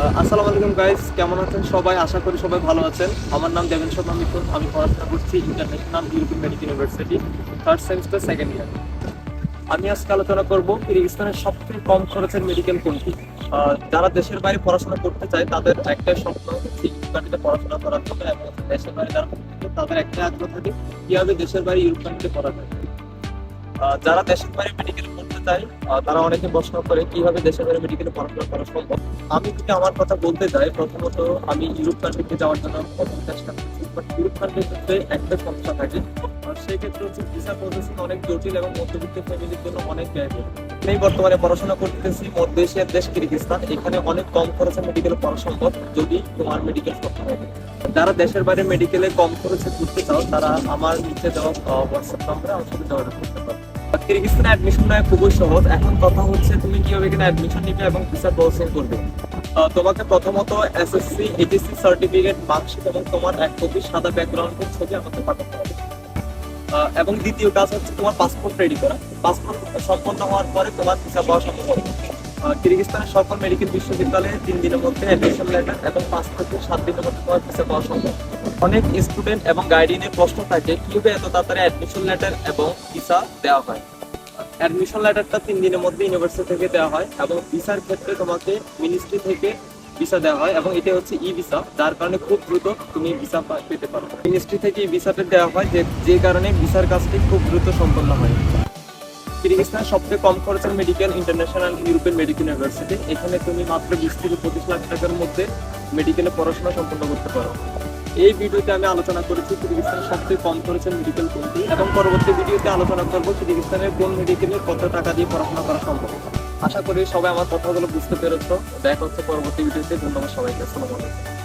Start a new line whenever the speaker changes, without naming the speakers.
আসসালামু আলাইকুম গাইস, কেমন আছেন সবাই? আশা করি সবাই ভালো আছেন। আমার নাম দেবেন শর্মা মিথুন। আমি পড়াশোনা করছি international European medical university, third semester second year. আমি আজকে আলোচনা করব কিরগিজস্তানের সবচেয়ে কম খরচের মেডিকেল কোনটি। যারা দেশের বাইরে পড়াশোনা করতে চায় তাদের একটাই স্বপ্ন হচ্ছে ইউরোপ কান্ট্রিতে পড়াশোনা করার জন্য, এবং দেশের বাইরে যারা তাদের একটাই আগ্রহ থাকে কিভাবে দেশের বাইরে ইউরোপ কান্ট্রিতে পড়া যায়। যারা দেশের বাইরে মেডিকেল পড়তে চায় তারা অনেকে প্রশ্ন করে কিভাবে দেশের বাইরে মেডিকেলে পড়াশোনা করা সম্ভব। আমি যদি আমার কথা বলতে চাই, প্রথমত আমি ইউরোপ কান্ট্রিতে যাওয়ার জন্য প্রথম চেষ্টা করছি, বাট ইউরোপ কান্ট্রির ক্ষেত্রে একটা সমস্যা থাকে। আর সেই ক্ষেত্রে হচ্ছে ভিসা প্রসেসিং অনেক জটিল এবং মধ্যবিত্ত ফ্যামিলির জন্য অনেক ব্যয়বহুল। আমি বর্তমানে পড়াশোনা করতেছি মধ্য এশিয়ার দেশ কিরগিজস্তান। এখানে অনেক কম খরচে মেডিকেলে পড়া সম্ভব যদি তোমার মেডিকেল স্বপ্ন থাকে। যারা দেশের বাইরে মেডিকেলে কম খরচে ঘুরতে চাও তারা আমার নিচে দেওয়া হোয়াটসঅ্যাপ নাম্বারে আমার সাথে যোগাযোগ করতে পারো। কিরগিজস্তানে অ্যাডমিশন নেওয়া খুবই সহজ। এখন কথা হচ্ছে তুমি কিভাবে এখানে অ্যাডমিশন নিবে এবং ভিসা প্রসেসিং করবে। তোমাকে প্রথমত এসএসসি এইচএসসি সার্টিফিকেট, মার্কশিট এবং তোমার এক কপি সাদা ব্যাকগ্রাউন্ডের ছবি আমাকে পাঠাতে হবে। এবং দ্বিতীয় কাজ হচ্ছে তোমার পাসপোর্ট রেডি করা। পাসপোর্ট সম্পন্ন হওয়ার পরে তোমার ভিসা পাওয়া সম্ভব হবে। কিরগিজস্তানের সকল মেডিকেল বিশ্ববিদ্যালয়ে 3 দিনের মধ্যে অ্যাডমিশন লেটার এবং 5 থেকে 7 দিনের মধ্যে তোমার ভিসা পাওয়া সম্ভব। অনেক স্টুডেন্ট এবং গাইডিনের প্রশ্ন থাকে কিভাবে এত তাড়াতাড়ি অ্যাডমিশন লেটার এবং ভিসা দেওয়া হয়। অ্যাডমিশন লেটারটা 3 দিনের মধ্যে ইউনিভার্সিটি থেকে দেওয়া হয়, এবং ভিসার ক্ষেত্রে তোমাকে মিনিস্ট্রি থেকে ভিসা দেওয়া হয়, এবং এটা হচ্ছে ই ভিসা, যার কারণে খুব দ্রুত তুমি ভিসা পেতে পারো। মিনিস্ট্রি থেকে এই ভিসাটা দেওয়া হয় যে কারণে ভিসার কাজটি খুব দ্রুত সম্পন্ন হয়। কিরগিজস্তানের সবচেয়ে কম খরচের medical international European medical university. এখানে তুমি মাত্র 20 থেকে 25 লাখ টাকার মধ্যে মেডিকেলে পড়াশোনা সম্পন্ন করতে পারো। এই ভিডিওতে আমি আলোচনা করেছি কিরগিজস্তানের সবচেয়ে কম খরচের মেডিকেল কোনটি, এবং পরবর্তী ভিডিওতে আলোচনা করবো কিরগিজস্তানের কোন মেডিকেলে কত টাকা দিয়ে পড়াশোনা করা সম্ভব। আশা করি সবাই আমার কথাগুলো বুঝতে পেরেছো। দেখা হচ্ছে পরবর্তী ভিডিওতে। ধন্যবাদ সবাইকে। আসসালামু আলাইকুম।